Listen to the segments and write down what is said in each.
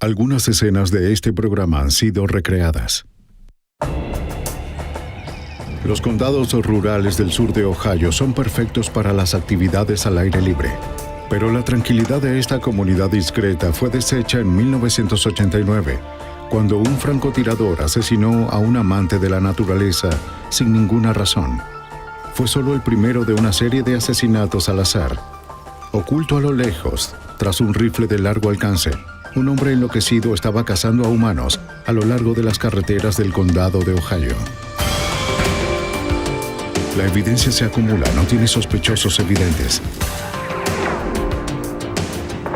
Algunas escenas de este programa han sido recreadas. Los condados rurales del sur de Ohio son perfectos para las actividades al aire libre. Pero la tranquilidad de esta comunidad discreta fue deshecha en 1989, cuando un francotirador asesinó a un amante de la naturaleza sin ninguna razón. Fue solo el primero de una serie de asesinatos al azar. Oculto a lo lejos, tras un rifle de largo alcance, un hombre enloquecido estaba cazando a humanos a lo largo de las carreteras del condado de Ohio. La evidencia se acumula, no tiene sospechosos evidentes.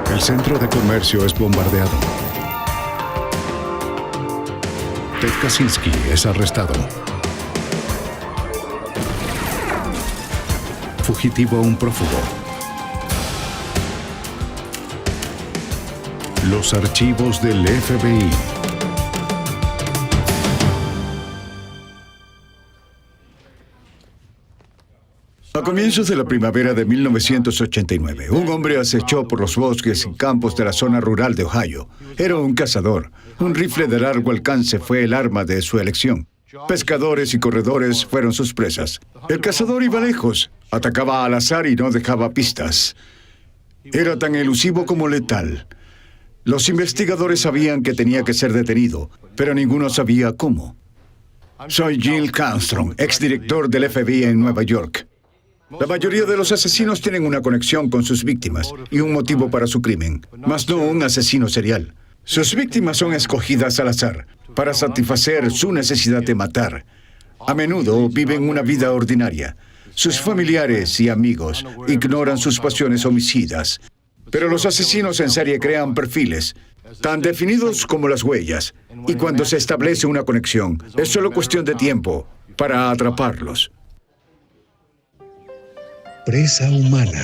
El centro de comercio es bombardeado. Ted Kaczynski es arrestado. Fugitivo a un prófugo. Los archivos del FBI. A comienzos de la primavera de 1989, un hombre acechó por los bosques y campos de la zona rural de Ohio. Era un cazador. Un rifle de largo alcance fue el arma de su elección. Pescadores y corredores fueron sus presas. El cazador iba lejos, atacaba al azar y no dejaba pistas. Era tan elusivo como letal. Los investigadores sabían que tenía que ser detenido, pero ninguno sabía cómo. Soy Jill Armstrong, exdirector del FBI en Nueva York. La mayoría de los asesinos tienen una conexión con sus víctimas y un motivo para su crimen, mas no un asesino serial. Sus víctimas son escogidas al azar para satisfacer su necesidad de matar. A menudo viven una vida ordinaria. Sus familiares y amigos ignoran sus pasiones homicidas. Pero los asesinos en serie crean perfiles, tan definidos como las huellas, y cuando se establece una conexión, es solo cuestión de tiempo para atraparlos. Presa humana.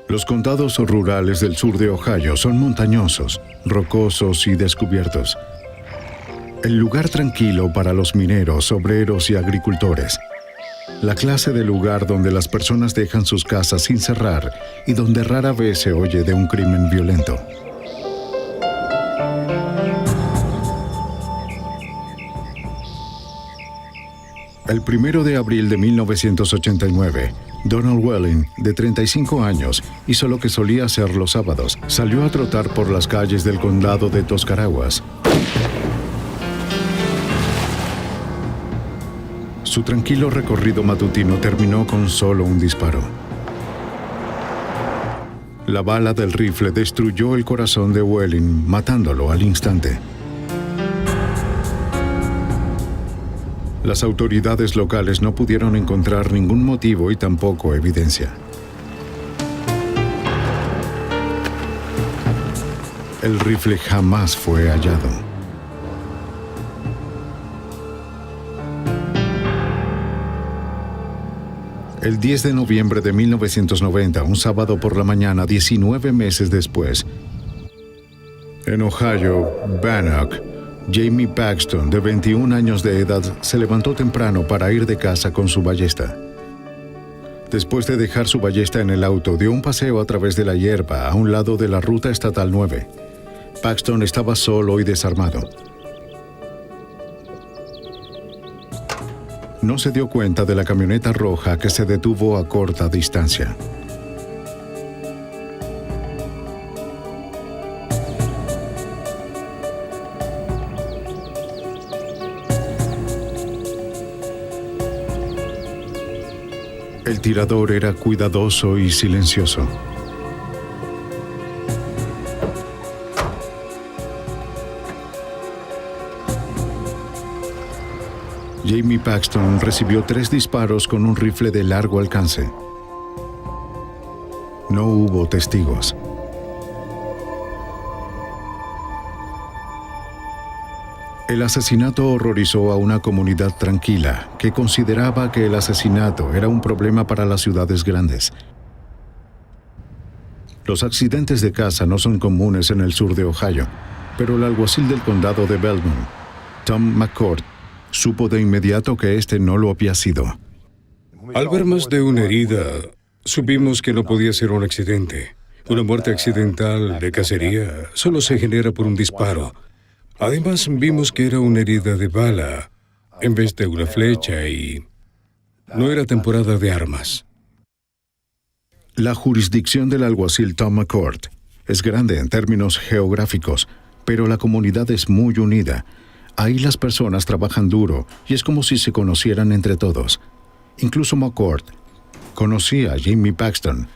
Los condados rurales del sur de Ohio son montañosos, rocosos y descubiertos. El lugar tranquilo para los mineros, obreros y agricultores. La clase de lugar donde las personas dejan sus casas sin cerrar y donde rara vez se oye de un crimen violento. El 1 de abril de 1989, Donald Welling, de 35 años, hizo lo que solía hacer los sábados. Salió a trotar por las calles del condado de Tuscarawas. Su tranquilo recorrido matutino terminó con solo un disparo. La bala del rifle destruyó el corazón de Welling, matándolo al instante. Las autoridades locales no pudieron encontrar ningún motivo y tampoco evidencia. El rifle jamás fue hallado. El 10 de noviembre de 1990, un sábado por la mañana, 19 meses después, en Ohio, Bannock, Jamie Paxton, de 21 años de edad, se levantó temprano para ir de casa con su ballesta. Después de dejar su ballesta en el auto, dio un paseo a través de la hierba a un lado de la ruta estatal 9. Paxton estaba solo y desarmado. No se dio cuenta de la camioneta roja que se detuvo a corta distancia. El tirador era cuidadoso y silencioso. Jamie Paxton recibió 3 disparos con un rifle de largo alcance. No hubo testigos. El asesinato horrorizó a una comunidad tranquila que consideraba que el asesinato era un problema para las ciudades grandes. Los accidentes de caza no son comunes en el sur de Ohio, pero el alguacil del condado de Belmont, Tom McCord, supo de inmediato que este no lo había sido. Al ver más de una herida, supimos que no podía ser un accidente. Una muerte accidental de cacería solo se genera por un disparo. Además, vimos que era una herida de bala en vez de una flecha y no era temporada de armas. La jurisdicción del alguacil Tom McCord es grande en términos geográficos, pero la comunidad es muy unida. Ahí las personas trabajan duro y es como si se conocieran entre todos. Incluso McCord conocía a Jamie Paxton.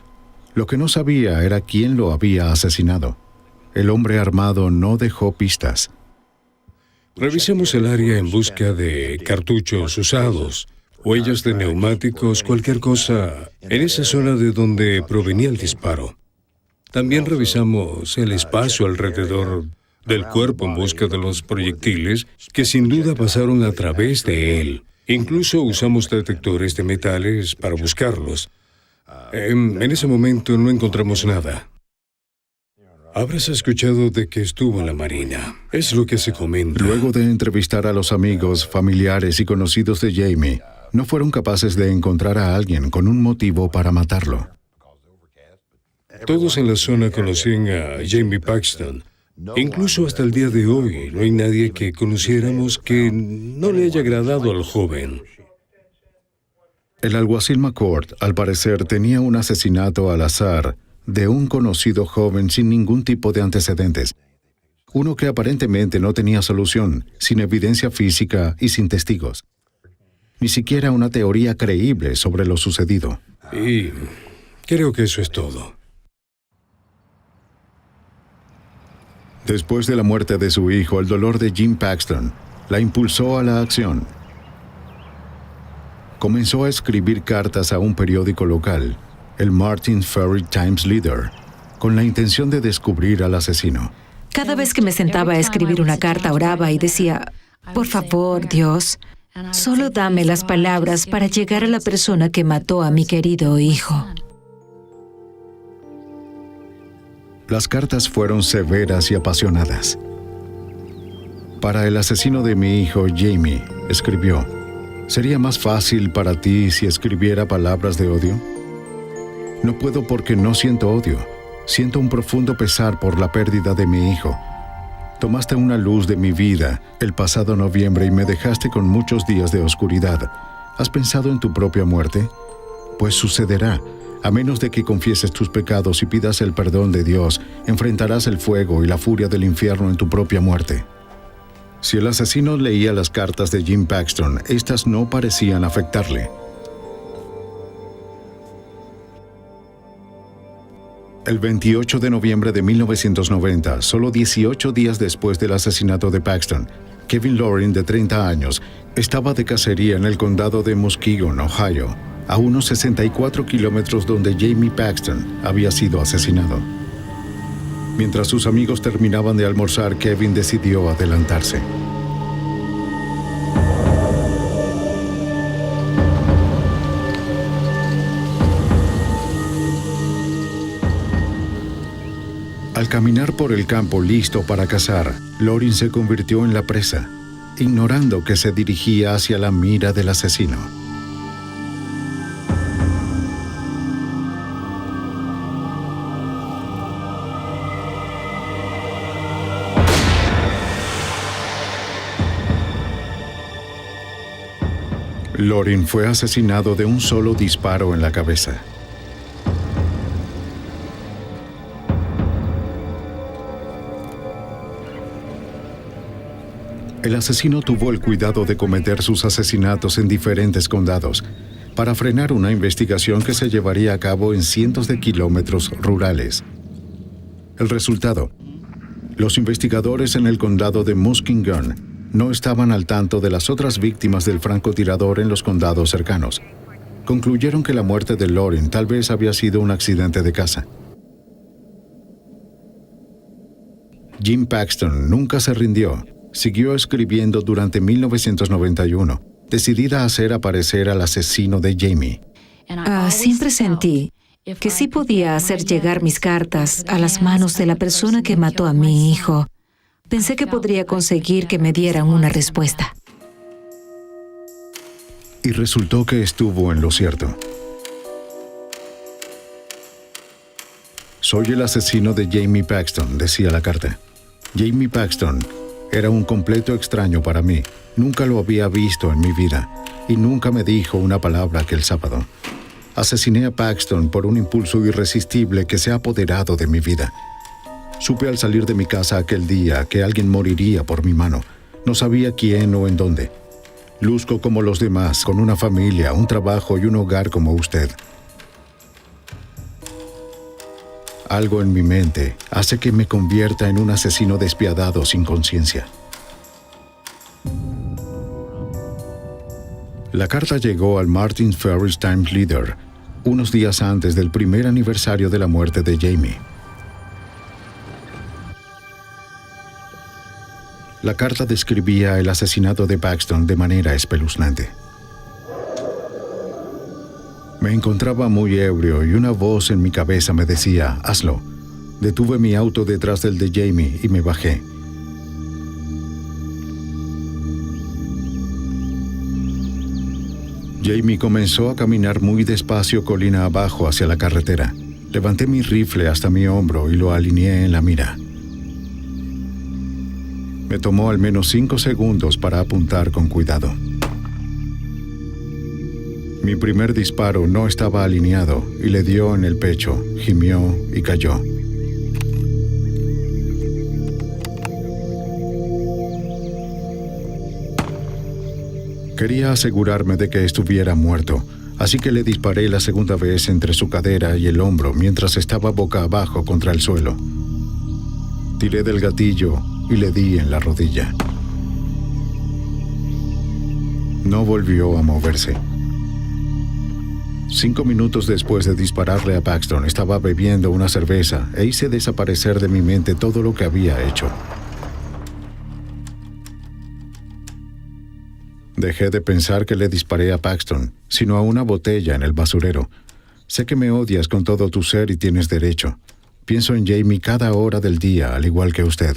Lo que no sabía era quién lo había asesinado. El hombre armado no dejó pistas. Revisamos el área en busca de cartuchos usados, huellas de neumáticos, cualquier cosa en esa zona de donde provenía el disparo. También revisamos el espacio alrededor del cuerpo en busca de los proyectiles que sin duda pasaron a través de él. Incluso usamos detectores de metales para buscarlos. En ese momento no encontramos nada. Habrás escuchado de que estuvo en la Marina. Es lo que se comenta. Luego de entrevistar a los amigos, familiares y conocidos de Jamie, no fueron capaces de encontrar a alguien con un motivo para matarlo. Todos en la zona conocían a Jamie Paxton. Incluso hasta el día de hoy no hay nadie que conociéramos que no le haya agradado al joven. El alguacil McCord, al parecer, tenía un asesinato al azar de un conocido joven sin ningún tipo de antecedentes. Uno que aparentemente no tenía solución, sin evidencia física y sin testigos. Ni siquiera una teoría creíble sobre lo sucedido. Y creo que eso es todo. Después de la muerte de su hijo, el dolor de Jim Paxton la impulsó a la acción. Comenzó a escribir cartas a un periódico local, el Martin Ferry Times Leader, con la intención de descubrir al asesino. Cada vez que me sentaba a escribir una carta, oraba y decía, por favor, Dios, solo dame las palabras para llegar a la persona que mató a mi querido hijo. Las cartas fueron severas y apasionadas. Para el asesino de mi hijo, Jamie, escribió, ¿sería más fácil para ti si escribiera palabras de odio? No puedo porque no siento odio. Siento un profundo pesar por la pérdida de mi hijo. Tomaste una luz de mi vida el pasado noviembre y me dejaste con muchos días de oscuridad. ¿Has pensado en tu propia muerte? Pues sucederá. A menos de que confieses tus pecados y pidas el perdón de Dios, enfrentarás el fuego y la furia del infierno en tu propia muerte. Si el asesino leía las cartas de Jim Paxton, estas no parecían afectarle. El 28 de noviembre de 1990, solo 18 días después del asesinato de Paxton, Kevin Loring, de 30 años, estaba de cacería en el condado de Muskegon, Ohio, a unos 64 kilómetros donde Jamie Paxton había sido asesinado. Mientras sus amigos terminaban de almorzar, Kevin decidió adelantarse. Al caminar por el campo listo para cazar, Loring se convirtió en la presa, ignorando que se dirigía hacia la mira del asesino. Loring fue asesinado de un solo disparo en la cabeza. El asesino tuvo el cuidado de cometer sus asesinatos en diferentes condados para frenar una investigación que se llevaría a cabo en cientos de kilómetros rurales. El resultado: los investigadores en el condado de Muskegon no estaban al tanto de las otras víctimas del francotirador en los condados cercanos. Concluyeron que la muerte de Loring tal vez había sido un accidente de caza. Jim Paxton nunca se rindió. Siguió escribiendo durante 1991, decidida a hacer aparecer al asesino de Jamie. Siempre sentí que sí podía hacer llegar mis cartas a las manos de la persona que mató a mi hijo. Pensé que podría conseguir que me dieran una respuesta. Y resultó que estuvo en lo cierto. Soy el asesino de Jamie Paxton, decía la carta. Jamie Paxton era un completo extraño para mí. Nunca lo había visto en mi vida y nunca me dijo una palabra aquel sábado. Asesiné a Paxton por un impulso irresistible que se ha apoderado de mi vida. Supe al salir de mi casa aquel día que alguien moriría por mi mano. No sabía quién o en dónde. Luzco como los demás, con una familia, un trabajo y un hogar como usted. Algo en mi mente hace que me convierta en un asesino despiadado sin conciencia. La carta llegó al Martin Ferris Times Leader unos días antes del primer aniversario de la muerte de Jamie. La carta describía el asesinato de Paxton de manera espeluznante. Me encontraba muy ebrio y una voz en mi cabeza me decía, hazlo. Detuve mi auto detrás del de Jamie y me bajé. Jamie comenzó a caminar muy despacio colina abajo hacia la carretera. Levanté mi rifle hasta mi hombro y lo alineé en la mira. Me tomó al menos 5 segundos para apuntar con cuidado. Mi primer disparo no estaba alineado y le dio en el pecho, gimió y cayó. Quería asegurarme de que estuviera muerto, así que le disparé la segunda vez entre su cadera y el hombro mientras estaba boca abajo contra el suelo. Tiré del gatillo y le di en la rodilla. No volvió a moverse. 5 minutos después de dispararle a Paxton, estaba bebiendo una cerveza e hice desaparecer de mi mente todo lo que había hecho. Dejé de pensar que le disparé a Paxton, sino a una botella en el basurero. Sé que me odias con todo tu ser y tienes derecho. Pienso en Jamie cada hora del día, al igual que usted.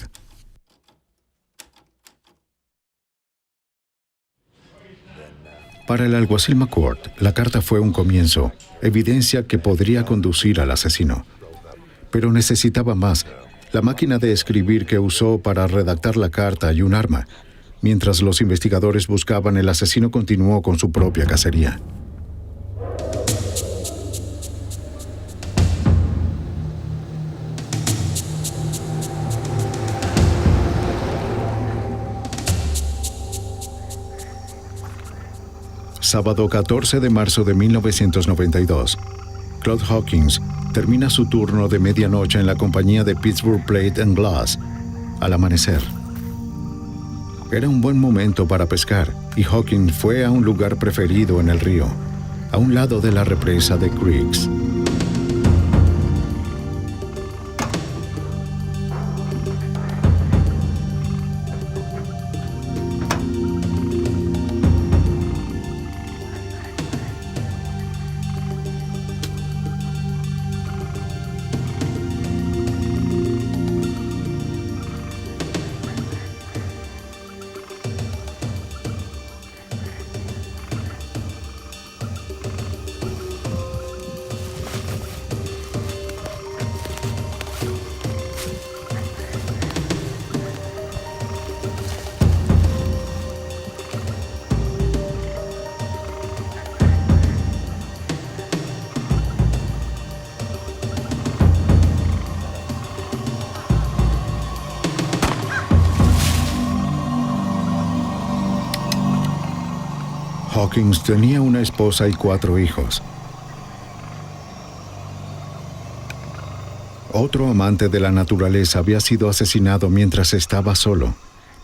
Para el alguacil McCourt, la carta fue un comienzo, evidencia que podría conducir al asesino. Pero necesitaba más, la máquina de escribir que usó para redactar la carta y un arma. Mientras los investigadores buscaban, el asesino continuó con su propia cacería. Sábado 14 de marzo de 1992. Claude Hawkins termina su turno de medianoche en la compañía de Pittsburgh Plate and Glass al amanecer. Era un buen momento para pescar y Hawkins fue a un lugar preferido en el río, a un lado de la represa de Creeks. Hawkins tenía una esposa y 4 hijos. Otro amante de la naturaleza había sido asesinado mientras estaba solo,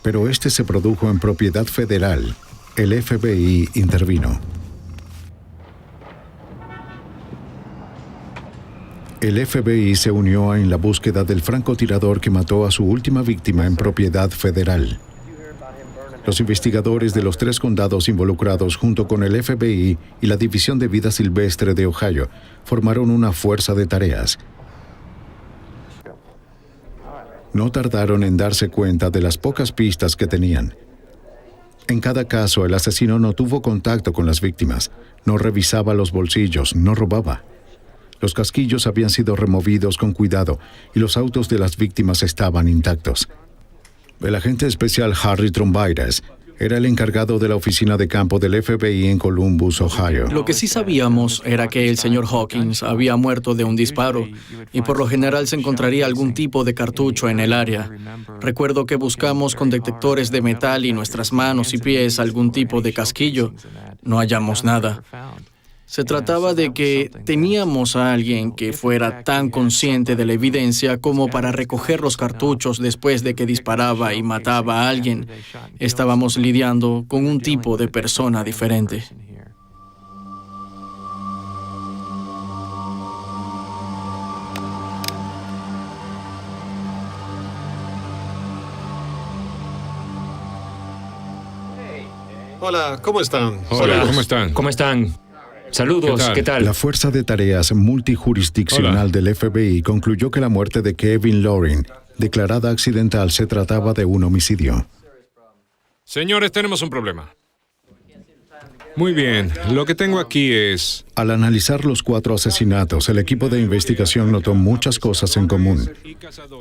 pero este se produjo en propiedad federal. El FBI intervino. El FBI se unió en la búsqueda del francotirador que mató a su última víctima en propiedad federal. Los investigadores de los 3 condados involucrados, junto con el FBI y la División de Vida Silvestre de Ohio, formaron una fuerza de tareas. No tardaron en darse cuenta de las pocas pistas que tenían. En cada caso, el asesino no tuvo contacto con las víctimas, no revisaba los bolsillos, no robaba. Los casquillos habían sido removidos con cuidado y los autos de las víctimas estaban intactos. El agente especial Harry Trombiras era el encargado de la oficina de campo del FBI en Columbus, Ohio. Lo que sí sabíamos era que el señor Hawkins había muerto de un disparo y por lo general se encontraría algún tipo de cartucho en el área. Recuerdo que buscamos con detectores de metal y nuestras manos y pies algún tipo de casquillo. No hallamos nada. Se trataba de que teníamos a alguien que fuera tan consciente de la evidencia como para recoger los cartuchos después de que disparaba y mataba a alguien. Estábamos lidiando con un tipo de persona diferente. Hola, ¿cómo están? Hola, ¿cómo están? ¿Cómo están? Saludos, ¿qué tal? La Fuerza de Tareas Multijurisdiccional Hola. del FBI concluyó que la muerte de Kevin Loring, declarada accidental, se trataba de un homicidio. Señores, tenemos un problema. Muy bien, lo que tengo aquí es... Al analizar los 4 asesinatos, el equipo de investigación notó muchas cosas en común.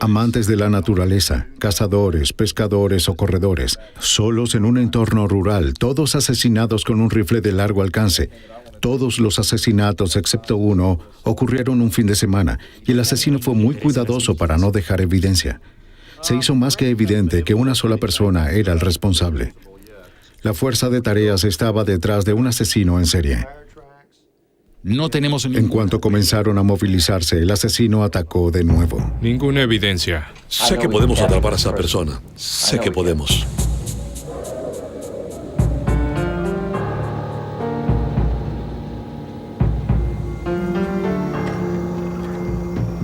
Amantes de la naturaleza, cazadores, pescadores o corredores, solos en un entorno rural, todos asesinados con un rifle de largo alcance. Todos los asesinatos, excepto uno, ocurrieron un fin de semana, y el asesino fue muy cuidadoso para no dejar evidencia. Se hizo más que evidente que una sola persona era el responsable. La Fuerza de Tareas estaba detrás de un asesino en serie. No tenemos En cuanto comenzaron a movilizarse, el asesino atacó de nuevo. Ninguna evidencia. Sé que podemos atrapar a esa persona. Sé que podemos.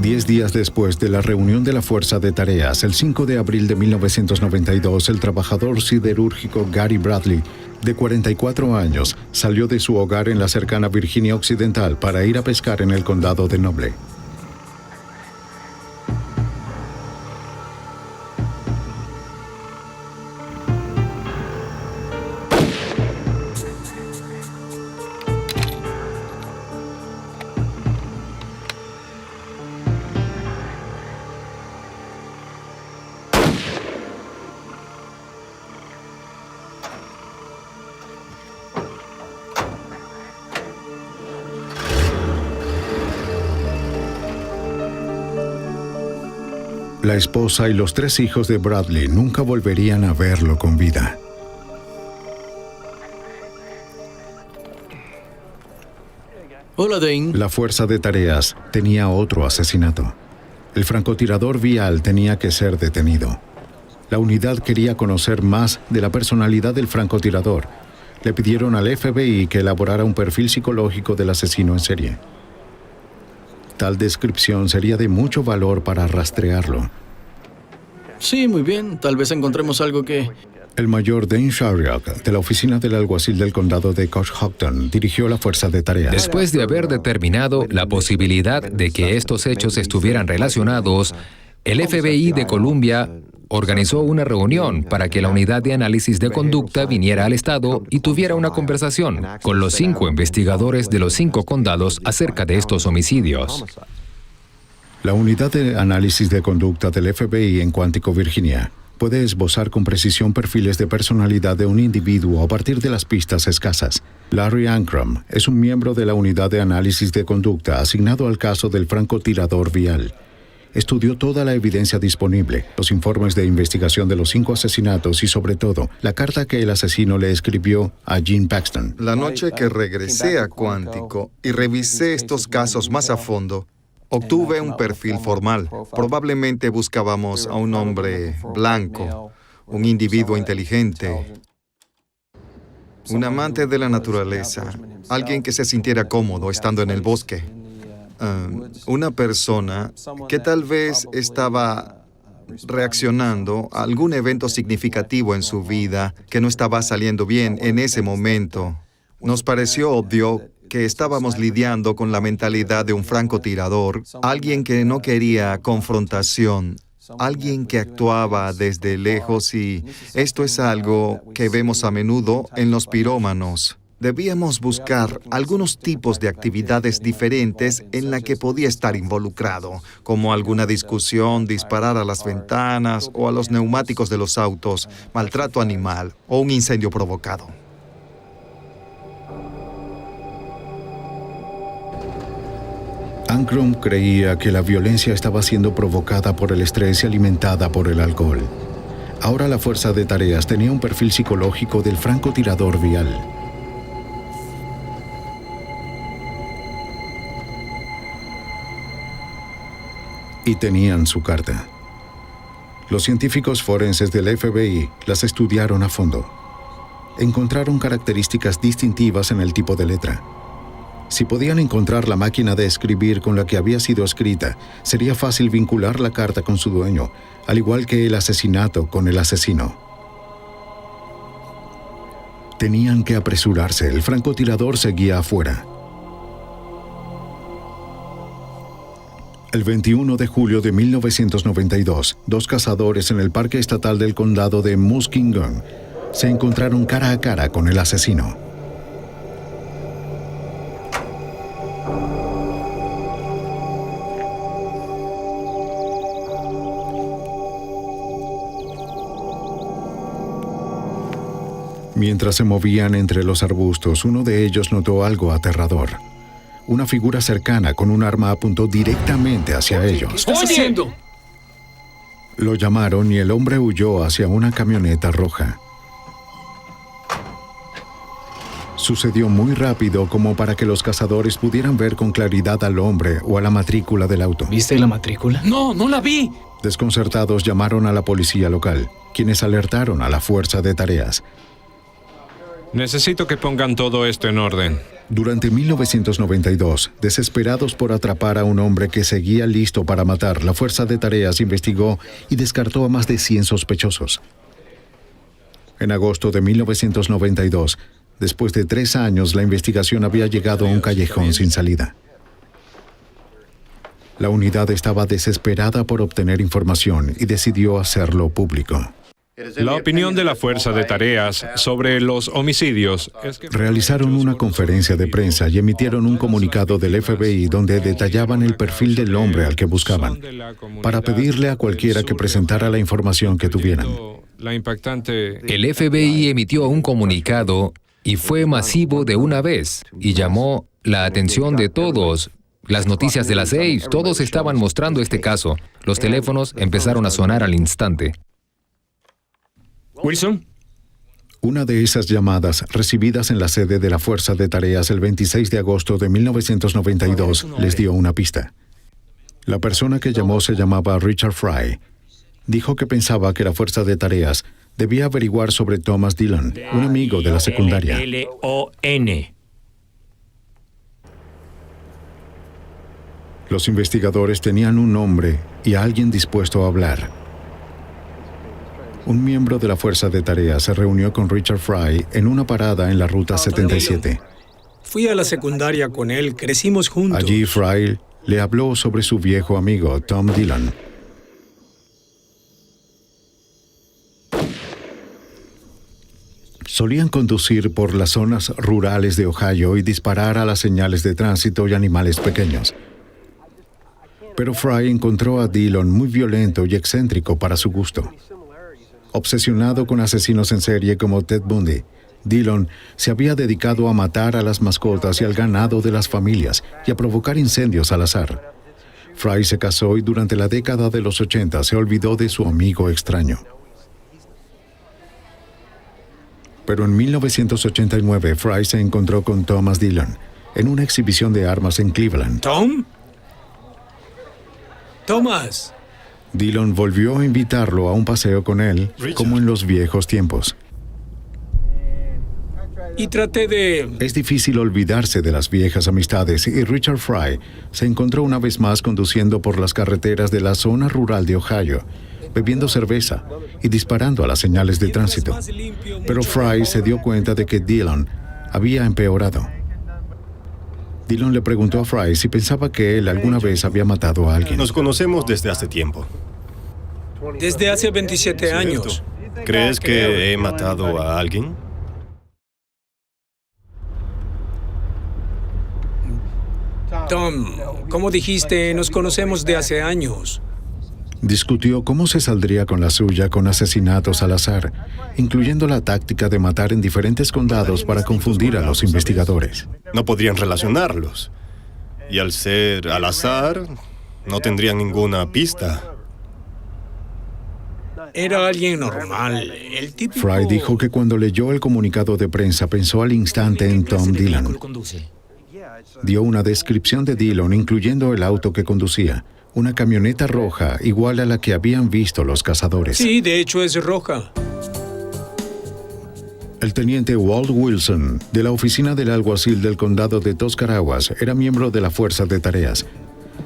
Diez días después de la reunión de la Fuerza de Tareas, el 5 de abril de 1992, el trabajador siderúrgico Gary Bradley, de 44 años, salió de su hogar en la cercana Virginia Occidental para ir a pescar en el condado de Noble. La esposa y los 3 hijos de Bradley nunca volverían a verlo con vida. Hola, Dane. La Fuerza de Tareas tenía otro asesinato. El francotirador vial tenía que ser detenido. La unidad quería conocer más de la personalidad del francotirador. Le pidieron al FBI que elaborara un perfil psicológico del asesino en serie. Tal descripción sería de mucho valor para rastrearlo. Sí, muy bien. Tal vez encontremos algo que... El mayor Dane Shariak, de la oficina del alguacil del condado de Coshocton, dirigió la Fuerza de Tareas. Después de haber determinado la posibilidad de que estos hechos estuvieran relacionados, el FBI de Columbia organizó una reunión para que la unidad de análisis de conducta viniera al estado y tuviera una conversación con los 5 investigadores de los 5 condados acerca de estos homicidios. La unidad de análisis de conducta del FBI en Quantico, Virginia, puede esbozar con precisión perfiles de personalidad de un individuo a partir de las pistas escasas. Larry Ankrum es un miembro de la unidad de análisis de conducta asignado al caso del francotirador vial. Estudió toda la evidencia disponible, los informes de investigación de los 5 asesinatos y, sobre todo, la carta que el asesino le escribió a Gene Paxton. La noche que regresé a Quantico y revisé estos casos más a fondo, obtuve un perfil formal. Probablemente buscábamos a un hombre blanco, un individuo inteligente, un amante de la naturaleza, alguien que se sintiera cómodo estando en el bosque. Una persona que tal vez estaba reaccionando a algún evento significativo en su vida que no estaba saliendo bien en ese momento. Nos pareció obvio que estábamos lidiando con la mentalidad de un francotirador, alguien que no quería confrontación, alguien que actuaba desde lejos, y esto es algo que vemos a menudo en los pirómanos. Debíamos buscar algunos tipos de actividades diferentes en la que podía estar involucrado, como alguna discusión, disparar a las ventanas o a los neumáticos de los autos, maltrato animal o un incendio provocado. Ankrum creía que la violencia estaba siendo provocada por el estrés y alimentada por el alcohol. Ahora la fuerza de tareas tenía un perfil psicológico del francotirador vial. Y tenían su carta. Los científicos forenses del FBI las estudiaron a fondo. Encontraron características distintivas en el tipo de letra. Si podían encontrar la máquina de escribir con la que había sido escrita, sería fácil vincular la carta con su dueño, al igual que el asesinato con el asesino. Tenían que apresurarse, el francotirador seguía afuera. El 21 de julio de 1992, dos cazadores en el Parque Estatal del Condado de Muskingum se encontraron cara a cara con el asesino. Mientras se movían entre los arbustos, uno de ellos notó algo aterrador. Una figura cercana con un arma apuntó directamente hacia ellos. ¿Qué estás haciendo? Lo llamaron y el hombre huyó hacia una camioneta roja. Sucedió muy rápido como para que los cazadores pudieran ver con claridad al hombre o a la matrícula del auto. ¿Viste la matrícula? No, no la vi. Desconcertados llamaron a la policía local, quienes alertaron a la fuerza de tareas. Necesito que pongan todo esto en orden. Durante 1992, desesperados por atrapar a un hombre que seguía listo para matar, la fuerza de tareas investigó y descartó a más de 100 sospechosos. En agosto de 1992, después de 3 años, la investigación había llegado a un callejón sin salida. La unidad estaba desesperada por obtener información y decidió hacerlo público. La opinión de la fuerza de tareas sobre los homicidios es que realizaron una conferencia de prensa y emitieron un comunicado del FBI donde detallaban el perfil del hombre al que buscaban, para pedirle a cualquiera que presentara la información que tuvieran. El FBI emitió un comunicado y fue masivo de una vez y llamó la atención de todos. Las noticias de las 6, todos estaban mostrando este caso. Los teléfonos empezaron a sonar al instante. Wilson. Una de esas llamadas, recibidas en la sede de la Fuerza de Tareas el 26 de agosto de 1992, les dio una pista. La persona que llamó se llamaba Richard Fry. Dijo que pensaba que la Fuerza de Tareas debía averiguar sobre Thomas Dillon, un amigo de la secundaria. D-I-L-L-O-N. Los investigadores tenían un nombre y a alguien dispuesto a hablar. Un miembro de la Fuerza de Tareas se reunió con Richard Fry en una parada en la Ruta 77. Fui a la secundaria con él, crecimos juntos. Allí Fry le habló sobre su viejo amigo, Tom Dillon. Solían conducir por las zonas rurales de Ohio y disparar a las señales de tránsito y animales pequeños. Pero Fry encontró a Dillon muy violento y excéntrico para su gusto. Obsesionado con asesinos en serie como Ted Bundy, Dillon se había dedicado a matar a las mascotas y al ganado de las familias y a provocar incendios al azar. Fry se casó y durante la década de los 80 se olvidó de su amigo extraño. Pero en 1989 Fry se encontró con Thomas Dillon en una exhibición de armas en Cleveland. ¿Tom? Thomas. Dillon volvió a invitarlo a un paseo con él, como en los viejos tiempos. Y traté de... Es difícil olvidarse de las viejas amistades y Richard Fry se encontró una vez más conduciendo por las carreteras de la zona rural de Ohio, bebiendo cerveza y disparando a las señales de tránsito. Pero Fry se dio cuenta de que Dillon había empeorado. Dillon le preguntó a Fry si pensaba que él alguna vez había matado a alguien. Nos conocemos desde hace tiempo. Desde hace 27 años. ¿Crees que he matado a alguien? Tom, como dijiste, nos conocemos de hace años. Discutió cómo se saldría con la suya con asesinatos al azar, incluyendo la táctica de matar en diferentes condados para confundir a los investigadores. No podrían relacionarlos. Y al ser al azar, no tendrían ninguna pista. Era alguien normal, el típico... Fry dijo que cuando leyó el comunicado de prensa pensó al instante en Tom Dillon. Dio una descripción de Dillon, incluyendo el auto que conducía, una camioneta roja igual a la que habían visto los cazadores. Sí, de hecho es roja. El teniente Walt Wilson, de la oficina del alguacil del condado de Tuscarawas, era miembro de la Fuerza de Tareas.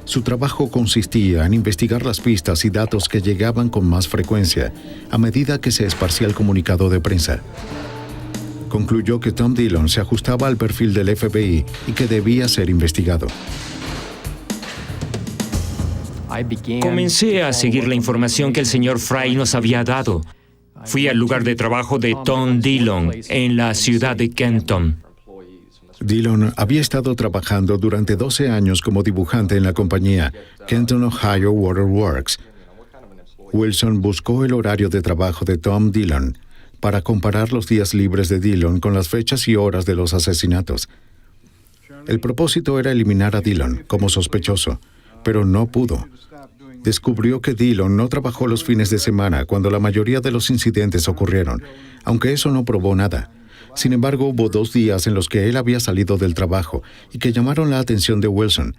Su trabajo consistía en investigar las pistas y datos que llegaban con más frecuencia a medida que se esparcía el comunicado de prensa. Concluyó que Tom Dillon se ajustaba al perfil del FBI y que debía ser investigado. Comencé a seguir la información que el señor Fry nos había dado. Fui al lugar de trabajo de Tom Dillon en la ciudad de Kenton. Dillon había estado trabajando durante 12 años como dibujante en la compañía Kenton, Ohio Water Works. Wilson buscó el horario de trabajo de Tom Dillon para comparar los días libres de Dillon con las fechas y horas de los asesinatos. El propósito era eliminar a Dillon como sospechoso, pero no pudo. Descubrió que Dillon no trabajó los fines de semana cuando la mayoría de los incidentes ocurrieron, aunque eso no probó nada. Sin embargo, hubo 2 días en los que él había salido del trabajo y que llamaron la atención de Wilson.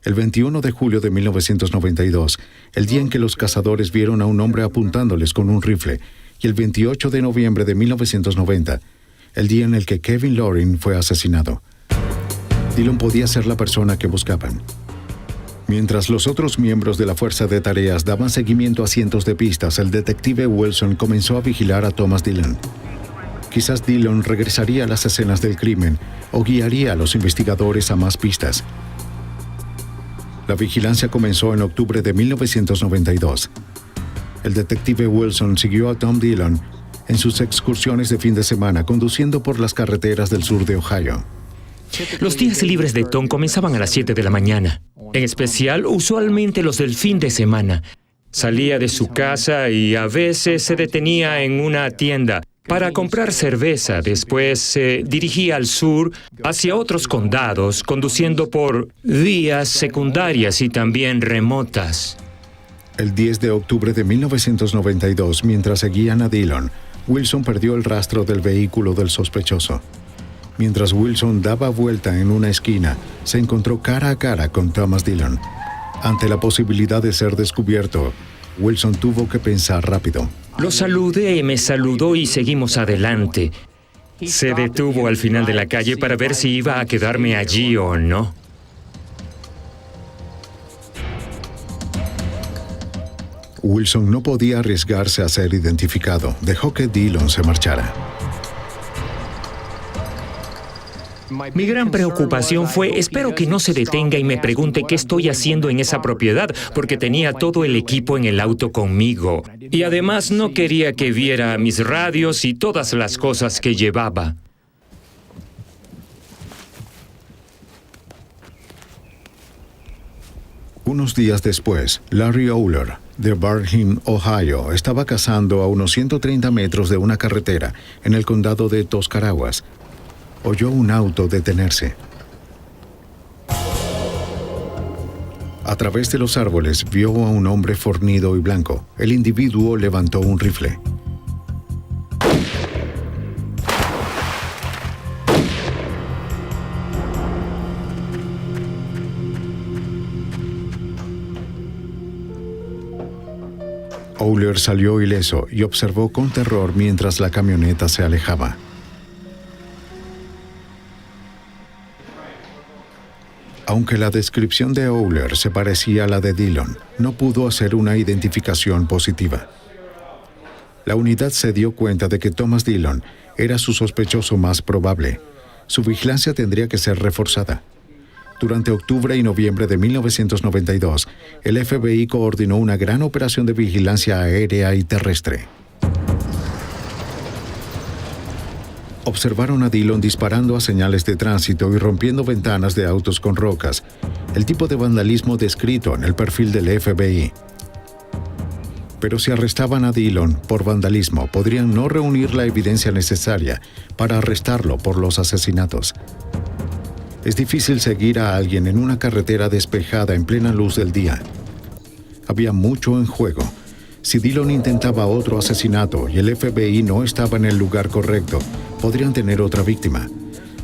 El 21 de julio de 1992, el día en que los cazadores vieron a un hombre apuntándoles con un rifle, y el 28 de noviembre de 1990, el día en el que Kevin Loring fue asesinado. Dillon podía ser la persona que buscaban. Mientras los otros miembros de la Fuerza de Tareas daban seguimiento a cientos de pistas, el detective Wilson comenzó a vigilar a Thomas Dillon. Quizás Dillon regresaría a las escenas del crimen o guiaría a los investigadores a más pistas. La vigilancia comenzó en octubre de 1992. El detective Wilson siguió a Tom Dillon en sus excursiones de fin de semana, conduciendo por las carreteras del sur de Ohio. Los días libres de Tom comenzaban a las 7 de la mañana. En especial, usualmente los del fin de semana. Salía de su casa y a veces se detenía en una tienda para comprar cerveza. Después se dirigía al sur, hacia otros condados, conduciendo por vías secundarias y también remotas. El 10 de octubre de 1992, mientras seguían a Dillon, Wilson perdió el rastro del vehículo del sospechoso. Mientras Wilson daba vuelta en una esquina, se encontró cara a cara con Thomas Dillon. Ante la posibilidad de ser descubierto, Wilson tuvo que pensar rápido. Lo saludé, me saludó y seguimos adelante. Se detuvo al final de la calle para ver si iba a quedarme allí o no. Wilson no podía arriesgarse a ser identificado. Dejó que Dillon se marchara. Mi gran preocupación fue, espero que no se detenga y me pregunte qué estoy haciendo en esa propiedad, porque tenía todo el equipo en el auto conmigo. Y además no quería que viera mis radios y todas las cosas que llevaba. Unos días después, Larry Oler, de Barnham, Ohio, estaba cazando a unos 130 metros de una carretera en el condado de Tuscarawas. Oyó un auto detenerse. A través de los árboles vio a un hombre fornido y blanco. El individuo levantó un rifle. Oler salió ileso y observó con terror mientras la camioneta se alejaba. Aunque la descripción de Oler se parecía a la de Dillon, no pudo hacer una identificación positiva. La unidad se dio cuenta de que Thomas Dillon era su sospechoso más probable. Su vigilancia tendría que ser reforzada. Durante octubre y noviembre de 1992, el FBI coordinó una gran operación de vigilancia aérea y terrestre. Observaron a Dillon disparando a señales de tránsito y rompiendo ventanas de autos con rocas, el tipo de vandalismo descrito en el perfil del FBI. Pero si arrestaban a Dillon por vandalismo, podrían no reunir la evidencia necesaria para arrestarlo por los asesinatos. Es difícil seguir a alguien en una carretera despejada en plena luz del día. Había mucho en juego. Si Dillon intentaba otro asesinato y el FBI no estaba en el lugar correcto, podrían tener otra víctima.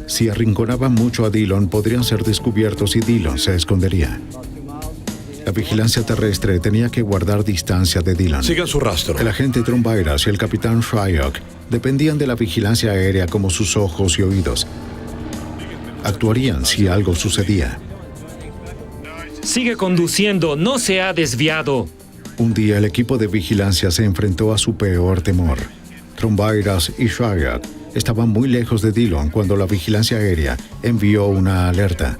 Si arrinconaban mucho a Dillon, podrían ser descubiertos y Dillon se escondería. La vigilancia terrestre tenía que guardar distancia de Dillon. Sigan su rastro. El agente Trumbayras y el capitán Shryock dependían de la vigilancia aérea como sus ojos y oídos. Actuarían si algo sucedía. Sigue conduciendo, no se ha desviado. Un día el equipo de vigilancia se enfrentó a su peor temor. Trumbayras y Shryock estaban muy lejos de Dillon cuando la vigilancia aérea envió una alerta.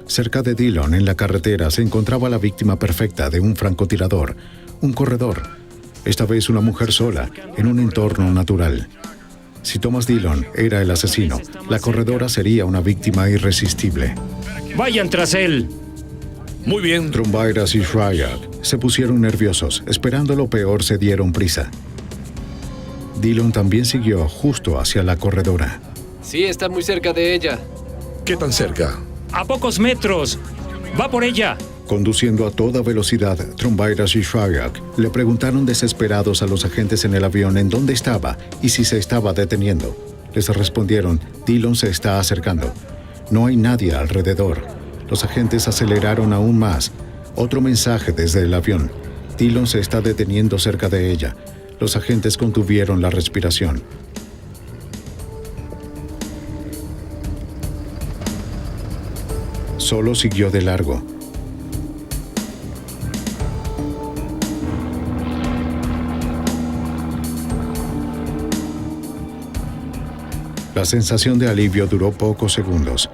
Cerca de Dillon, en la carretera, se encontraba la víctima perfecta de un francotirador, un corredor. Esta vez una mujer sola, en un entorno natural. Si Thomas Dillon era el asesino, la corredora sería una víctima irresistible. ¡Vayan tras él! Muy bien. Trumbayras y Shryock se pusieron nerviosos. Esperando lo peor, se dieron prisa. Dillon también siguió justo hacia la corredora. Sí, está muy cerca de ella. ¿Qué tan cerca? ¡A pocos metros! ¡Va por ella! Conduciendo a toda velocidad, Trumbayras y Shryock le preguntaron desesperados a los agentes en el avión en dónde estaba y si se estaba deteniendo. Les respondieron, Dillon se está acercando. No hay nadie alrededor. Los agentes aceleraron aún más. Otro mensaje desde el avión. Dillon se está deteniendo cerca de ella. Los agentes contuvieron la respiración. Solo siguió de largo. La sensación de alivio duró pocos segundos.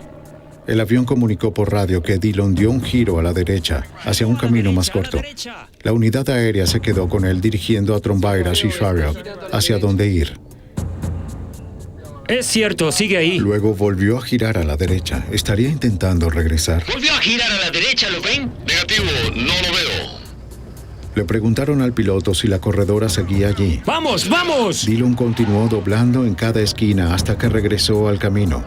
El avión comunicó por radio que Dillon dio un giro a la derecha, hacia un camino más corto. La unidad aérea se quedó con él dirigiendo a Trumbayras y Shryock hacia dónde ir. Es cierto, sigue ahí. Luego volvió a girar a la derecha. ¿Estaría intentando regresar? ¿Volvió a girar a la derecha, lo ven? Negativo, no lo veo. Le preguntaron al piloto si la corredora seguía allí. ¡Vamos, vamos! Dillon continuó doblando en cada esquina hasta que regresó al camino.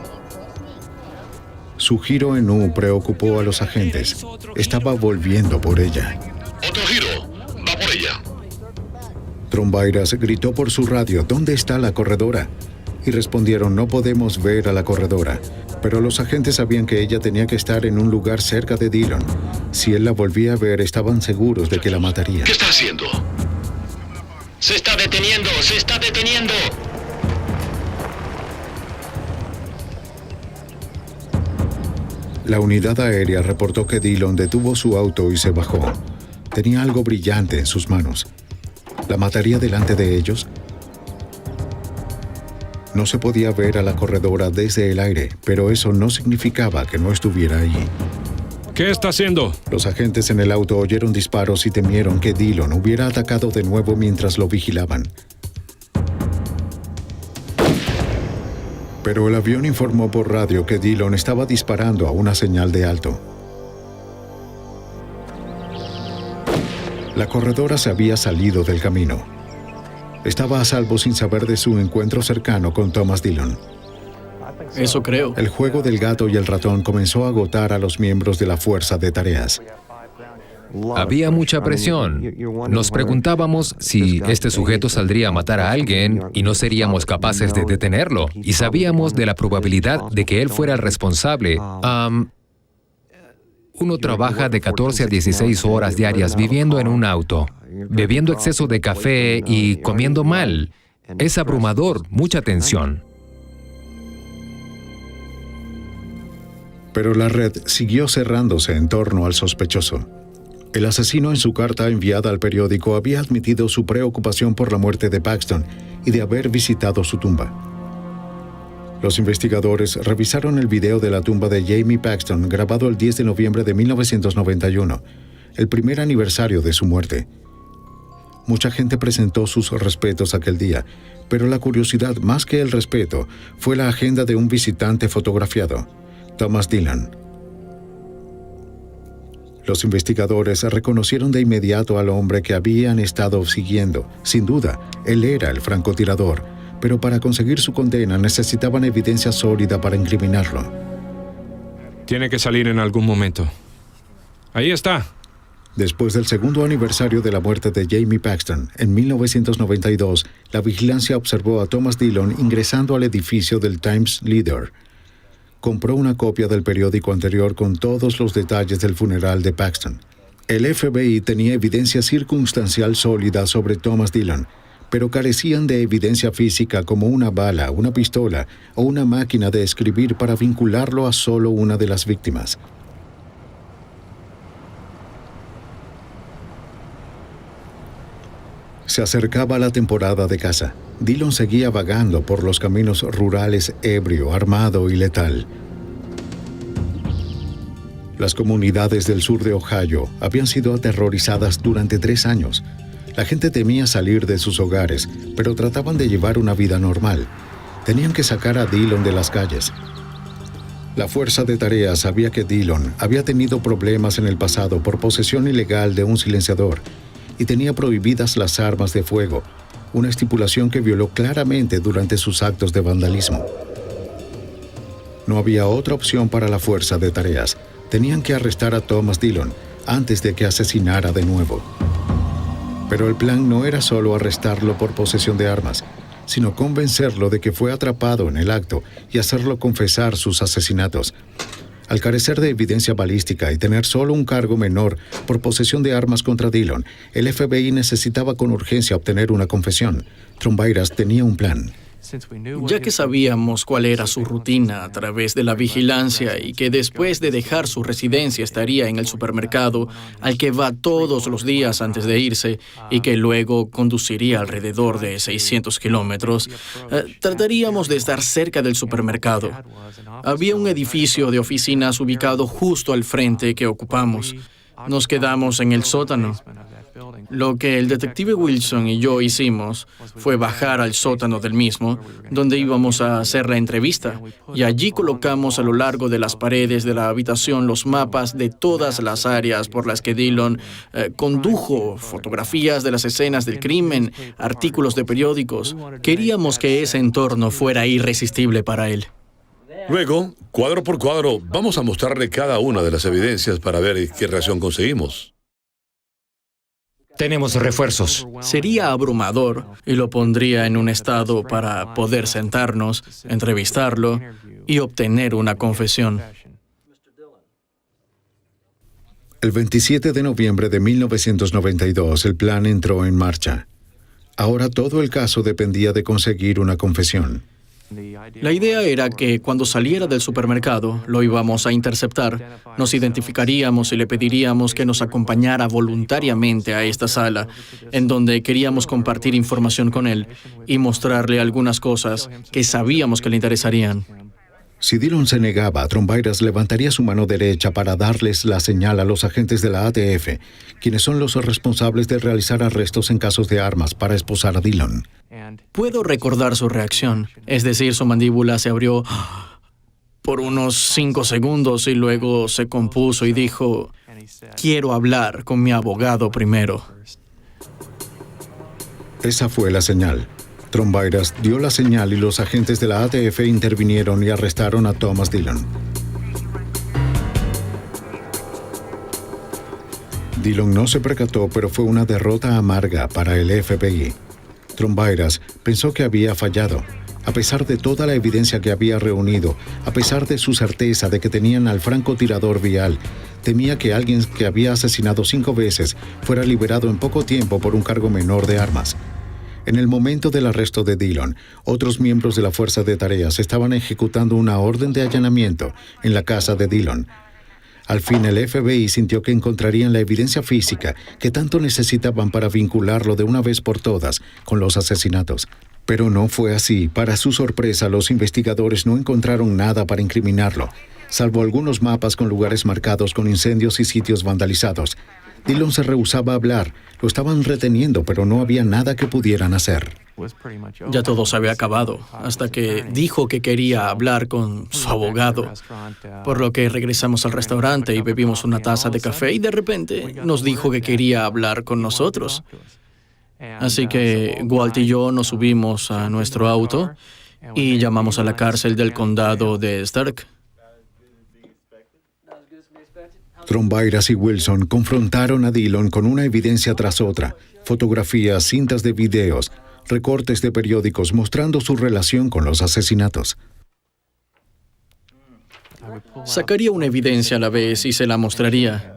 Su giro en U preocupó a los agentes. Estaba volviendo por ella. Otro giro. Va por ella. Trumbayras gritó por su radio, ¿dónde está la corredora? Y respondieron, no podemos ver a la corredora. Pero los agentes sabían que ella tenía que estar en un lugar cerca de Dillon. Si él la volvía a ver, estaban seguros de que la mataría. ¿Qué está haciendo? Se está deteniendo, se está deteniendo. La unidad aérea reportó que Dillon detuvo su auto y se bajó. Tenía algo brillante en sus manos. ¿La mataría delante de ellos? No se podía ver a la corredora desde el aire, pero eso no significaba que no estuviera allí. ¿Qué está haciendo? Los agentes en el auto oyeron disparos y temieron que Dillon hubiera atacado de nuevo mientras lo vigilaban. Pero el avión informó por radio que Dillon estaba disparando a una señal de alto. La corredora se había salido del camino. Estaba a salvo sin saber de su encuentro cercano con Thomas Dillon. Eso creo. El juego del gato y el ratón comenzó a agotar a los miembros de la fuerza de tareas. Había mucha presión. Nos preguntábamos si este sujeto saldría a matar a alguien y no seríamos capaces de detenerlo. Y sabíamos de la probabilidad de que él fuera el responsable. Uno trabaja de 14 a 16 horas diarias viviendo en un auto, bebiendo exceso de café y comiendo mal. Es abrumador, mucha tensión. Pero la red siguió cerrándose en torno al sospechoso. El asesino en su carta enviada al periódico había admitido su preocupación por la muerte de Paxton y de haber visitado su tumba. Los investigadores revisaron el video de la tumba de Jamie Paxton grabado el 10 de noviembre de 1991, el primer aniversario de su muerte. Mucha gente presentó sus respetos aquel día, pero la curiosidad más que el respeto fue la agenda de un visitante fotografiado, Thomas Dillon. Los investigadores reconocieron de inmediato al hombre que habían estado siguiendo. Sin duda, él era el francotirador, pero para conseguir su condena necesitaban evidencia sólida para incriminarlo. Tiene que salir en algún momento. Ahí está. Después del segundo aniversario de la muerte de Jamie Paxton, en 1992, la vigilancia observó a Thomas Dillon ingresando al edificio del Times Leader. Compró una copia del periódico anterior con todos los detalles del funeral de Paxton. El FBI tenía evidencia circunstancial sólida sobre Thomas Dillon, pero carecían de evidencia física como una bala, una pistola o una máquina de escribir para vincularlo a solo una de las víctimas. Se acercaba la temporada de caza. Dillon seguía vagando por los caminos rurales ebrio, armado y letal. Las comunidades del sur de Ohio habían sido aterrorizadas durante 3 años. La gente temía salir de sus hogares, pero trataban de llevar una vida normal. Tenían que sacar a Dillon de las calles. La fuerza de tareas sabía que Dillon había tenido problemas en el pasado por posesión ilegal de un silenciador y tenía prohibidas las armas de fuego, una estipulación que violó claramente durante sus actos de vandalismo. No había otra opción para la fuerza de tareas. Tenían que arrestar a Thomas Dillon antes de que asesinara de nuevo. Pero el plan no era solo arrestarlo por posesión de armas, sino convencerlo de que fue atrapado en el acto y hacerlo confesar sus asesinatos. Al carecer de evidencia balística y tener solo un cargo menor por posesión de armas contra Dillon, el FBI necesitaba con urgencia obtener una confesión. Trombairas tenía un plan. Ya que sabíamos cuál era su rutina a través de la vigilancia y que después de dejar su residencia estaría en el supermercado al que va todos los días antes de irse y que luego conduciría alrededor de 600 kilómetros, trataríamos de estar cerca del supermercado. Había un edificio de oficinas ubicado justo al frente que ocupamos. Nos quedamos en el sótano. Lo que el detective Wilson y yo hicimos fue bajar al sótano del mismo, donde íbamos a hacer la entrevista, y allí colocamos a lo largo de las paredes de la habitación los mapas de todas las áreas por las que Dillon condujo, fotografías de las escenas del crimen, artículos de periódicos. Queríamos que ese entorno fuera irresistible para él. Luego, cuadro por cuadro, vamos a mostrarle cada una de las evidencias para ver qué reacción conseguimos. Tenemos refuerzos. Sería abrumador y lo pondría en un estado para poder sentarnos, entrevistarlo y obtener una confesión. El 27 de noviembre de 1992, el plan entró en marcha. Ahora todo el caso dependía de conseguir una confesión. La idea era que cuando saliera del supermercado lo íbamos a interceptar, nos identificaríamos y le pediríamos que nos acompañara voluntariamente a esta sala, en donde queríamos compartir información con él y mostrarle algunas cosas que sabíamos que le interesarían. Si Dillon se negaba, Trombairas levantaría su mano derecha para darles la señal a los agentes de la ATF, quienes son los responsables de realizar arrestos en casos de armas para esposar a Dillon. Puedo recordar su reacción, es decir, su mandíbula se abrió por unos 5 segundos y luego se compuso y dijo, «Quiero hablar con mi abogado primero». Esa fue la señal. Trombairas dio la señal y los agentes de la ATF intervinieron y arrestaron a Thomas Dillon. Dillon no se percató, pero fue una derrota amarga para el FBI. Trombairas pensó que había fallado. A pesar de toda la evidencia que había reunido, a pesar de su certeza de que tenían al francotirador vial, temía que alguien que había asesinado 5 veces fuera liberado en poco tiempo por un cargo menor de armas. En el momento del arresto de Dillon, otros miembros de la Fuerza de Tareas estaban ejecutando una orden de allanamiento en la casa de Dillon. Al fin, el FBI sintió que encontrarían la evidencia física que tanto necesitaban para vincularlo de una vez por todas con los asesinatos. Pero no fue así. Para su sorpresa, los investigadores no encontraron nada para incriminarlo, salvo algunos mapas con lugares marcados con incendios y sitios vandalizados. Dillon se rehusaba a hablar. Lo estaban reteniendo, pero no había nada que pudieran hacer. Ya todo se había acabado, hasta que dijo que quería hablar con su abogado. Por lo que regresamos al restaurante y bebimos una taza de café y de repente nos dijo que quería hablar con nosotros. Así que Walt y yo nos subimos a nuestro auto y llamamos a la cárcel del condado de Stark. Trombayras y Wilson confrontaron a Dillon con una evidencia tras otra, fotografías, cintas de videos, recortes de periódicos mostrando su relación con los asesinatos. Sacaría una evidencia a la vez y se la mostraría.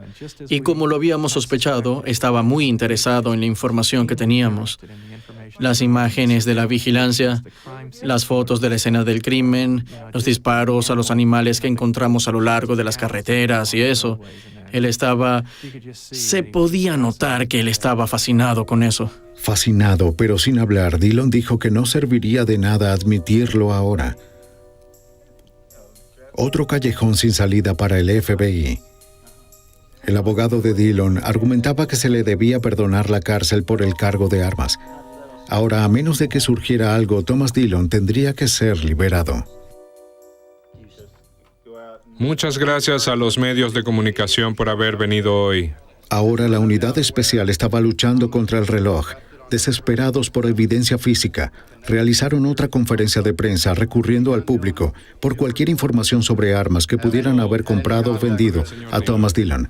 Y como lo habíamos sospechado, estaba muy interesado en la información que teníamos. Las imágenes de la vigilancia, las fotos de la escena del crimen, los disparos a los animales que encontramos a lo largo de las carreteras y eso. Se podía notar que él estaba fascinado con eso. Fascinado, pero sin hablar, Dillon dijo que no serviría de nada admitirlo ahora. Otro callejón sin salida para el FBI. El abogado de Dillon argumentaba que se le debía perdonar la cárcel por el cargo de armas. Ahora, a menos de que surgiera algo, Thomas Dillon tendría que ser liberado. Muchas gracias a los medios de comunicación por haber venido hoy. Ahora la unidad especial estaba luchando contra el reloj. Desesperados por evidencia física, realizaron otra conferencia de prensa recurriendo al público por cualquier información sobre armas que pudieran haber comprado o vendido a Thomas Dillon.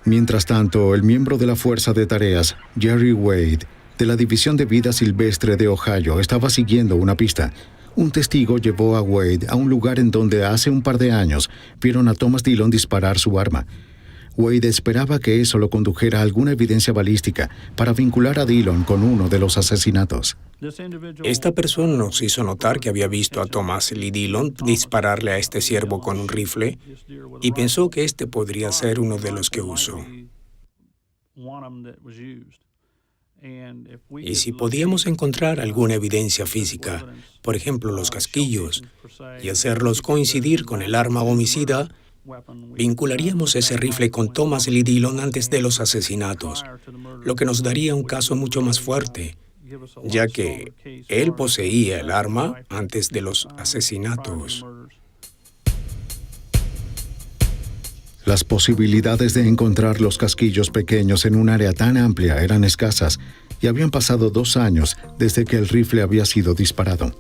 Mientras tanto, el miembro de la Fuerza de Tareas, Jerry Wade, de la División de Vida Silvestre de Ohio, estaba siguiendo una pista. Un testigo llevó a Wade a un lugar en donde hace un par de años vieron a Thomas Dillon disparar su arma. Wade esperaba que eso lo condujera a alguna evidencia balística para vincular a Dillon con uno de los asesinatos. Esta persona nos hizo notar que había visto a Thomas Lee Dillon dispararle a este ciervo con un rifle y pensó que este podría ser uno de los que usó. Y si podíamos encontrar alguna evidencia física, por ejemplo los casquillos, y hacerlos coincidir con el arma homicida, vincularíamos ese rifle con Thomas Lee Dillon antes de los asesinatos, lo que nos daría un caso mucho más fuerte, ya que él poseía el arma antes de los asesinatos. Las posibilidades de encontrar los casquillos pequeños en un área tan amplia eran escasas y habían pasado 2 años desde que el rifle había sido disparado.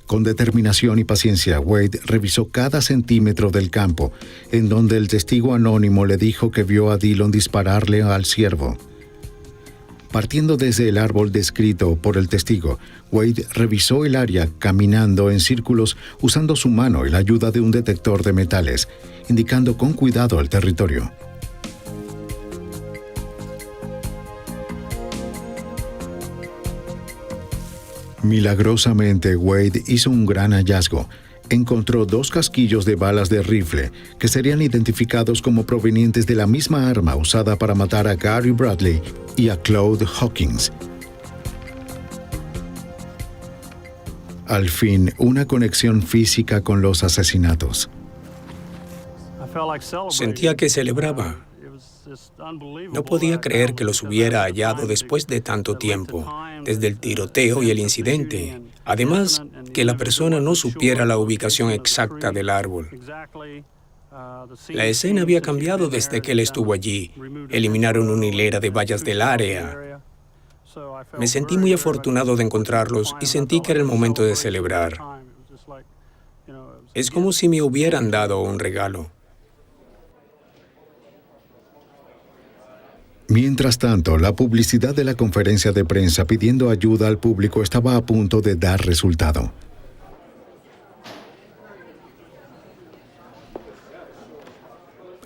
Con determinación y paciencia, Wade revisó cada centímetro del campo, en donde el testigo anónimo le dijo que vio a Dillon dispararle al ciervo. Partiendo desde el árbol descrito por el testigo, Wade revisó el área caminando en círculos usando su mano y la ayuda de un detector de metales, indicando con cuidado el territorio. Milagrosamente, Wade hizo un gran hallazgo. Encontró 2 casquillos de balas de rifle que serían identificados como provenientes de la misma arma usada para matar a Gary Bradley y a Claude Hawkins. Al fin, una conexión física con los asesinatos. Sentía que celebraba. No podía creer que los hubiera hallado después de tanto tiempo, desde el tiroteo y el incidente. Además, que la persona no supiera la ubicación exacta del árbol. La escena había cambiado desde que él estuvo allí. Eliminaron una hilera de vallas del área. Me sentí muy afortunado de encontrarlos y sentí que era el momento de celebrar. Es como si me hubieran dado un regalo. Mientras tanto, la publicidad de la conferencia de prensa pidiendo ayuda al público estaba a punto de dar resultado.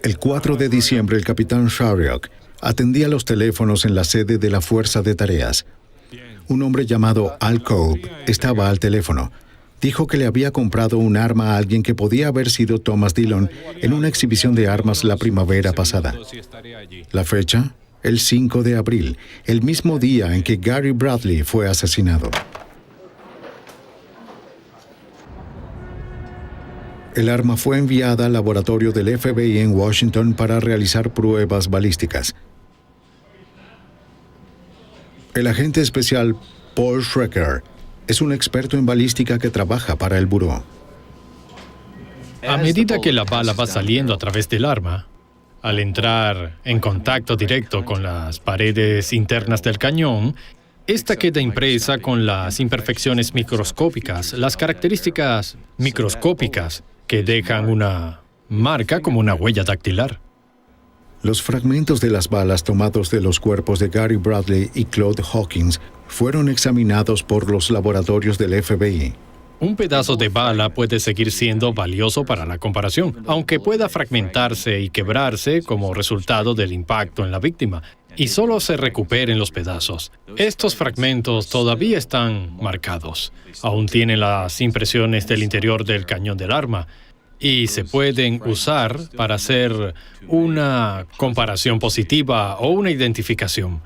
El 4 de diciembre, el capitán Sharrock atendía los teléfonos en la sede de la Fuerza de Tareas. Un hombre llamado Al Cope estaba al teléfono. Dijo que le había comprado un arma a alguien que podía haber sido Thomas Dillon en una exhibición de armas la primavera pasada. La fecha, el 5 de abril, el mismo día en que Gary Bradley fue asesinado. El arma fue enviada al laboratorio del FBI en Washington para realizar pruebas balísticas. El agente especial Paul Schrecker es un experto en balística que trabaja para el buró. A medida que la bala va saliendo a través del arma, al entrar en contacto directo con las paredes internas del cañón, esta queda impresa con las imperfecciones microscópicas, las características microscópicas que dejan una marca como una huella dactilar. Los fragmentos de las balas tomados de los cuerpos de Gary Bradley y Claude Hawkins fueron examinados por los laboratorios del FBI. Un pedazo de bala puede seguir siendo valioso para la comparación, aunque pueda fragmentarse y quebrarse como resultado del impacto en la víctima, y solo se recuperen los pedazos. Estos fragmentos todavía están marcados. Aún tienen las impresiones del interior del cañón del arma, y se pueden usar para hacer una comparación positiva o una identificación.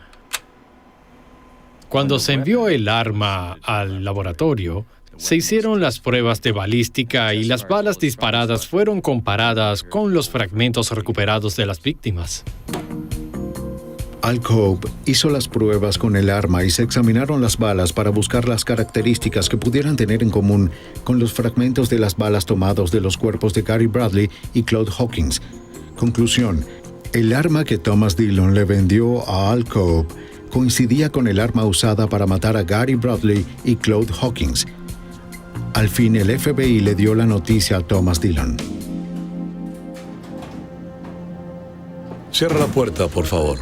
Cuando se envió el arma al laboratorio, se hicieron las pruebas de balística y las balas disparadas fueron comparadas con los fragmentos recuperados de las víctimas. Al Cobb hizo las pruebas con el arma y se examinaron las balas para buscar las características que pudieran tener en común con los fragmentos de las balas tomados de los cuerpos de Gary Bradley y Claude Hawkins. Conclusión: el arma que Thomas Dillon le vendió a Al Cobb coincidía con el arma usada para matar a Gary Bradley y Claude Hawkins. Al fin, el FBI le dio la noticia a Thomas Dillon. Cierra la puerta, por favor.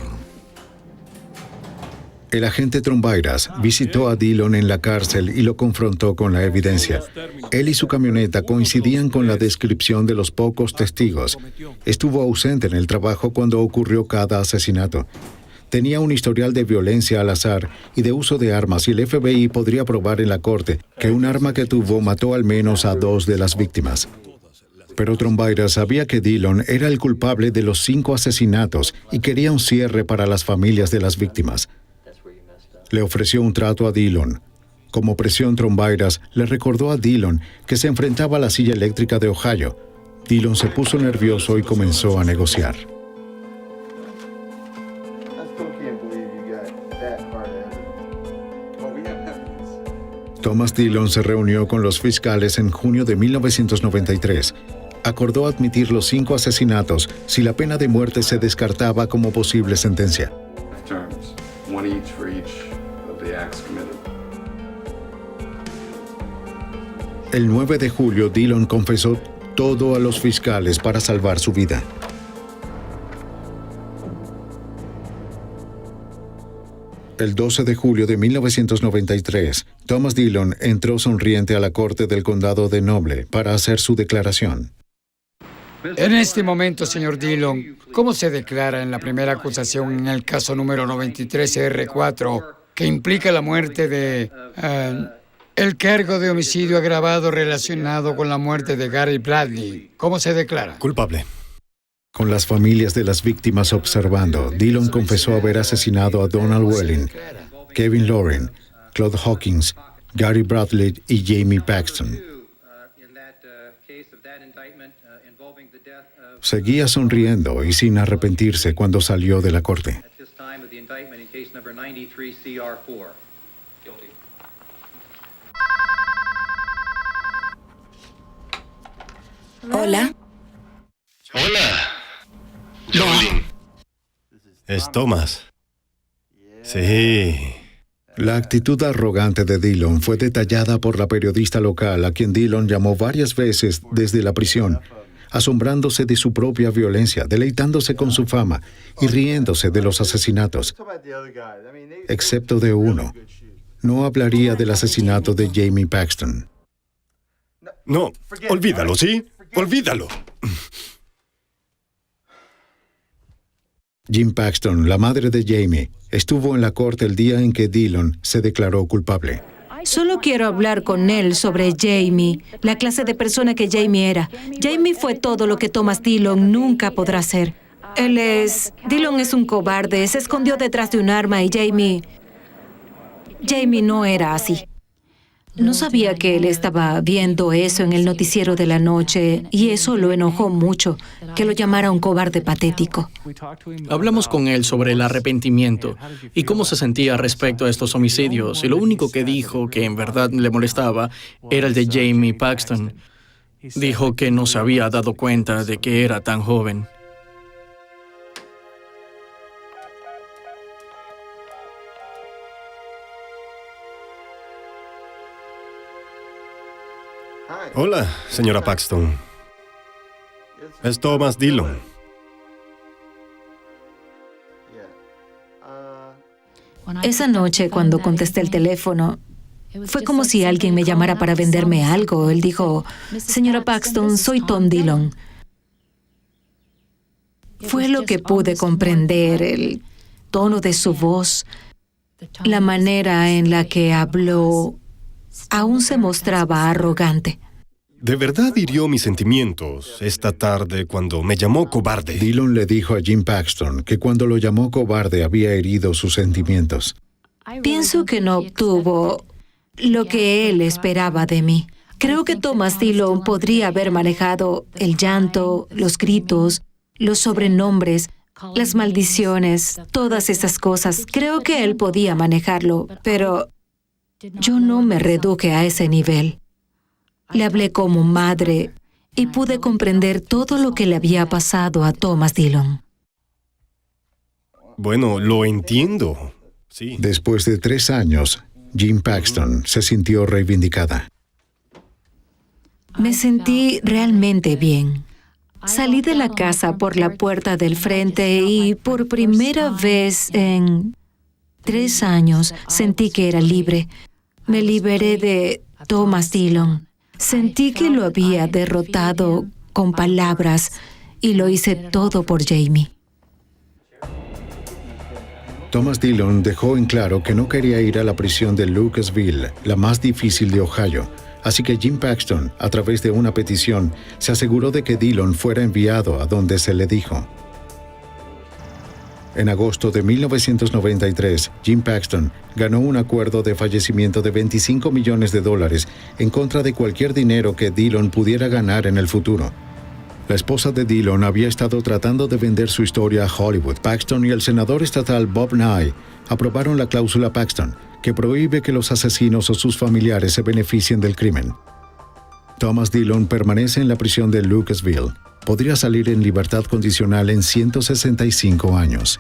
El agente Trombairas visitó a Dillon en la cárcel y lo confrontó con la evidencia. Él y su camioneta coincidían con la descripción de los pocos testigos. Estuvo ausente en el trabajo cuando ocurrió cada asesinato. Tenía un historial de violencia al azar y de uso de armas, y el FBI podría probar en la corte que un arma que tuvo mató al menos a 2 de las víctimas. Pero Trombairas sabía que Dillon era el culpable de los 5 asesinatos y quería un cierre para las familias de las víctimas. Le ofreció un trato a Dillon. Como presión, Trombairas le recordó a Dillon que se enfrentaba a la silla eléctrica de Ohio. Dillon se puso nervioso y comenzó a negociar. Thomas Dillon se reunió con los fiscales en junio de 1993. Acordó admitir los 5 asesinatos si la pena de muerte se descartaba como posible sentencia. El 9 de julio, Dillon confesó todo a los fiscales para salvar su vida. El 12 de julio de 1993, Thomas Dillon entró sonriente a la corte del condado de Noble para hacer su declaración. En este momento, señor Dillon, ¿cómo se declara en la primera acusación en el caso número 93R4 que implica la muerte de... el cargo de homicidio agravado relacionado con la muerte de Gary Bradley? ¿Cómo se declara? Culpable. Con las familias de las víctimas observando, Dillon confesó haber asesinado a Donald Welling, Kevin Lauren, Claude Hawkins, Gary Bradley y Jamie Paxton. Seguía sonriendo y sin arrepentirse cuando salió de la corte. Hola. Hola. Es Thomas. Sí. La actitud arrogante de Dillon fue detallada por la periodista local, a quien Dillon llamó varias veces desde la prisión, asombrándose de su propia violencia, deleitándose con su fama y riéndose de los asesinatos, excepto de uno. No hablaría del asesinato de Jamie Paxton. No, olvídalo, ¿sí? Olvídalo. Jim Paxton, la madre de Jamie, estuvo en la corte el día en que Dillon se declaró culpable. Solo quiero hablar con él sobre Jamie, la clase de persona que Jamie era. Jamie fue todo lo que Thomas Dillon nunca podrá ser. Dillon es un cobarde, se escondió detrás de un arma y Jamie no era así. No sabía que él estaba viendo eso en el noticiero de la noche y eso lo enojó mucho, que lo llamara un cobarde patético. Hablamos con él sobre el arrepentimiento y cómo se sentía respecto a estos homicidios, y lo único que dijo que en verdad le molestaba era el de Jamie Paxton. Dijo que no se había dado cuenta de que era tan joven. Hola, señora Paxton. Es Thomas Dillon. Esa noche, cuando contesté el teléfono, fue como si alguien me llamara para venderme algo. Él dijo, señora Paxton, soy Tom Dillon. Fue lo que pude comprender, el tono de su voz, la manera en la que habló, aún se mostraba arrogante. De verdad hirió mis sentimientos esta tarde cuando me llamó cobarde. Dillon le dijo a Jim Paxton que cuando lo llamó cobarde había herido sus sentimientos. Pienso que no obtuvo lo que él esperaba de mí. Creo que Thomas Dillon podría haber manejado el llanto, los gritos, los sobrenombres, las maldiciones, todas esas cosas. Creo que él podía manejarlo, pero yo no me reduje a ese nivel. Le hablé como madre y pude comprender todo lo que le había pasado a Thomas Dillon. Bueno, lo entiendo. Sí. Después de 3 años, Jim Paxton se sintió reivindicada. Me sentí realmente bien. Salí de la casa por la puerta del frente y por primera vez en 3 años sentí que era libre. Me liberé de Thomas Dillon. Sentí que lo había derrotado con palabras y lo hice todo por Jamie. Thomas Dillon dejó en claro que no quería ir a la prisión de Lucasville, la más difícil de Ohio. Así que Jim Paxton, a través de una petición, se aseguró de que Dillon fuera enviado a donde se le dijo. En agosto de 1993, Jim Paxton ganó un acuerdo de fallecimiento de $25 millones en contra de cualquier dinero que Dillon pudiera ganar en el futuro. La esposa de Dillon había estado tratando de vender su historia a Hollywood. Paxton y el senador estatal Bob Nye aprobaron la cláusula Paxton, que prohíbe que los asesinos o sus familiares se beneficien del crimen. Thomas Dillon permanece en la prisión de Lucasville. Podría salir en libertad condicional en 165 años.